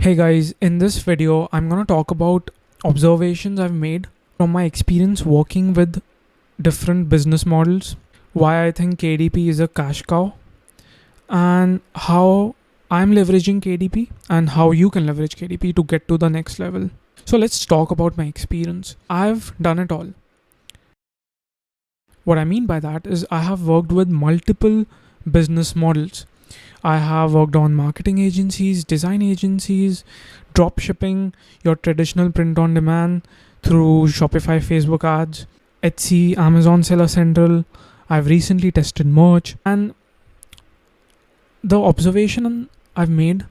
Hey guys, in this video, I'm gonna talk about observations I've made from my experience working with different business models, why I think KDP is a cash cow, and how I'm leveraging KDP and how you can leverage KDP to get to the next level. So let's talk about my experience. I've done it all. What I mean by that is I have worked with multiple business models. I have worked on marketing agencies, design agencies, drop shipping, your traditional print on demand through Shopify, Facebook ads, Etsy, Amazon Seller Central. I've recently tested merch, and the observation I've made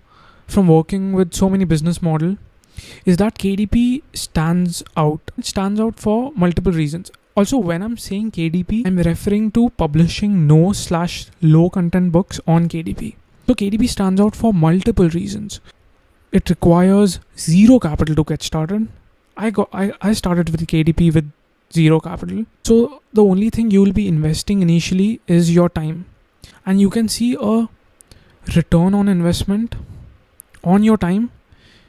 from working with so many business model is that KDP stands out. It stands out for multiple reasons. Also, when I'm saying KDP, I'm referring to publishing no/low content books on KDP. So KDP stands out for multiple reasons. It requires zero capital to get started. I started with KDP with zero capital. So the only thing you will be investing initially is your time. And you can see a return on investment on your time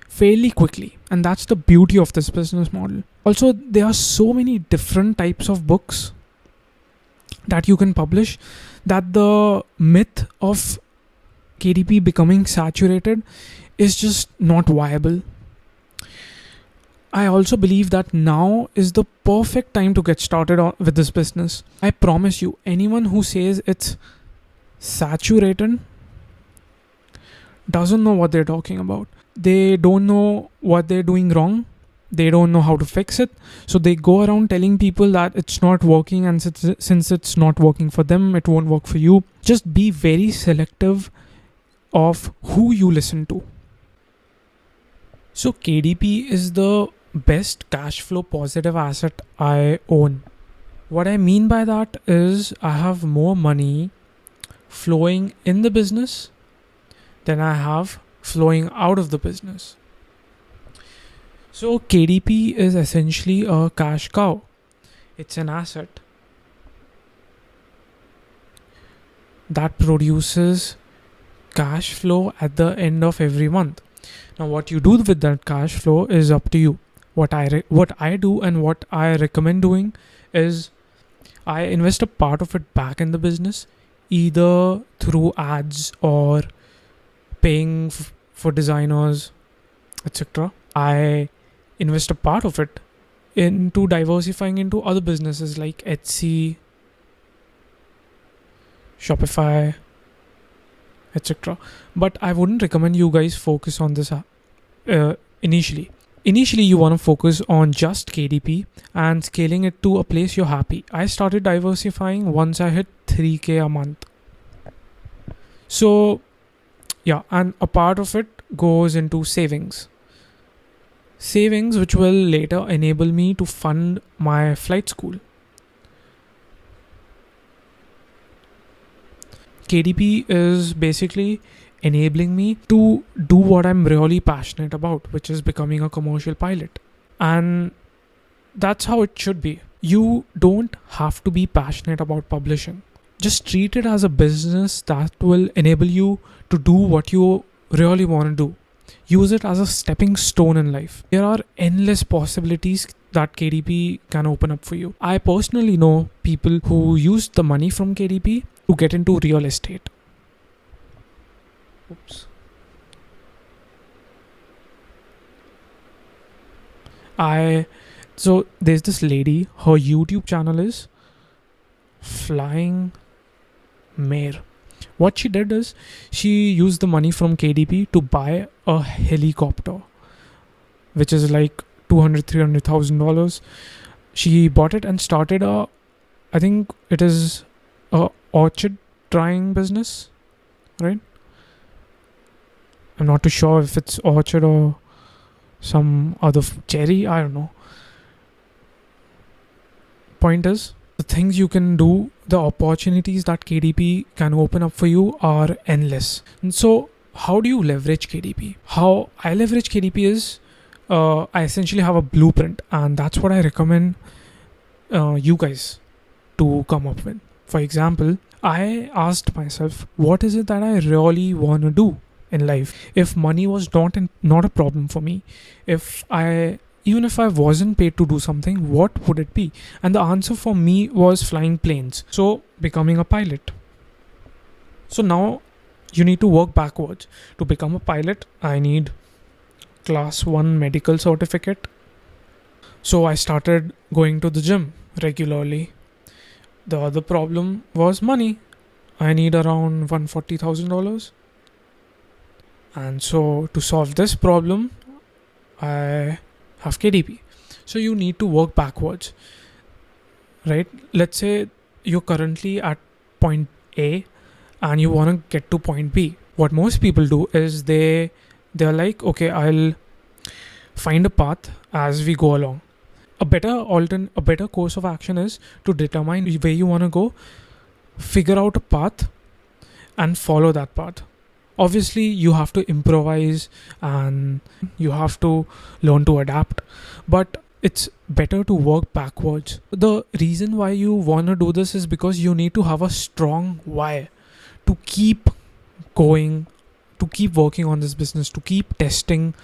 fairly quickly. And that's the beauty of this business model. Also, there are so many different types of books that you can publish that the myth of KDP becoming saturated is just not viable. I also believe that now is the perfect time to get started with this business. I promise you, anyone who says it's saturated doesn't know what they're talking about. They don't know what they're doing wrong. They don't know how to fix it. So they go around telling people that it's not working, and since it's not working for them, it won't work for you. Just be very selective of who you listen to. So KDP is the best cash flow positive asset I own. What I mean by that is I have more money flowing in the business than I have flowing out of the business. So KDP is essentially a cash cow. It's an asset that produces cash flow at the end of every month. Now, what you do with that cash flow is up to you. What I do and what I recommend doing is I invest a part of it back in the business, either through ads or paying for designers, etc. I invest a part of it into diversifying into other businesses like Etsy, Shopify, etc. But I wouldn't recommend you guys focus on this initially. Initially, you want to focus on just KDP and scaling it to a place you're happy. I started diversifying once I hit 3K a month. So, yeah, and a part of it goes into savings. Savings which will later enable me to fund my flight school. KDP is basically enabling me to do what I'm really passionate about, which is becoming a commercial pilot. And that's how it should be. You don't have to be passionate about publishing. Just treat it as a business that will enable you to do what you really want to do. Use it as a stepping stone in life. There are endless possibilities that KDP can open up for you. I personally know people who used the money from KDP to get into real estate. Oops. So there's this lady, her YouTube channel is Flying Mare. What she did is she used the money from KDP to buy a helicopter, which is like $200,000-$300,000. She bought it and started I think it is a orchard drying business, right? I'm not too sure if it's orchard or some other cherry, I don't know. Point is, the things you can do, the opportunities that KDP can open up for you are endless. And so how do you leverage KDP? How I leverage KDP is I essentially have a blueprint, and that's what I recommend you guys to come up with. For example, I asked myself, what is it that I really want to do in life. If money was not a problem for me, if I even if I wasn't paid to do something, what would it be? And the answer for me was flying planes. So becoming a pilot. So now you need to work backwards. To become a pilot, I need class 1 medical certificate. So I started going to the gym regularly. The other problem was money. I need around $140,000. And so to solve this problem, I have KDP. So you need to work backwards, right? Let's say you're currently at point A and you want to get to point B. What most people do is they're like, okay, I'll find a path as we go along. A better course of action is to determine where you want to go, figure out a path, and follow that path. Obviously, you have to improvise and you have to learn to adapt, but it's better to work backwards. The reason why you want to do this is because you need to have a strong why to keep going, to keep working on this business, to keep testing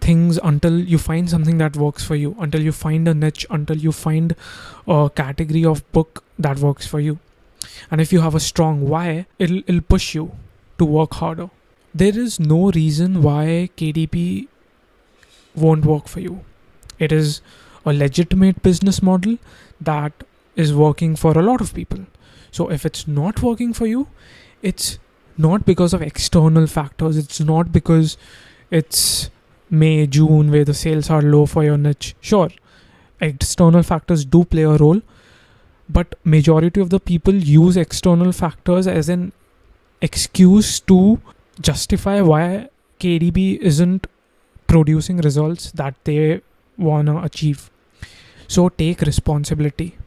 things until you find something that works for you, until you find a niche, until you find a category of book that works for you. And if you have a strong why, it'll push you to work harder. There is no reason why KDP won't work for you. It is a legitimate business model that is working for a lot of people. So if it's not working for you, it's not because of external factors. It's not because it's May, June, where the sales are low for your niche. Sure, external factors do play a role, but majority of the people use external factors as an excuse to justify why KDP isn't producing results that they want to achieve. So take responsibility.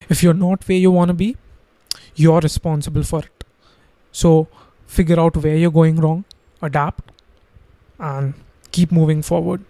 If you're not where you want to be, you're responsible for it. So figure out where you're going wrong, adapt, and keep moving forward.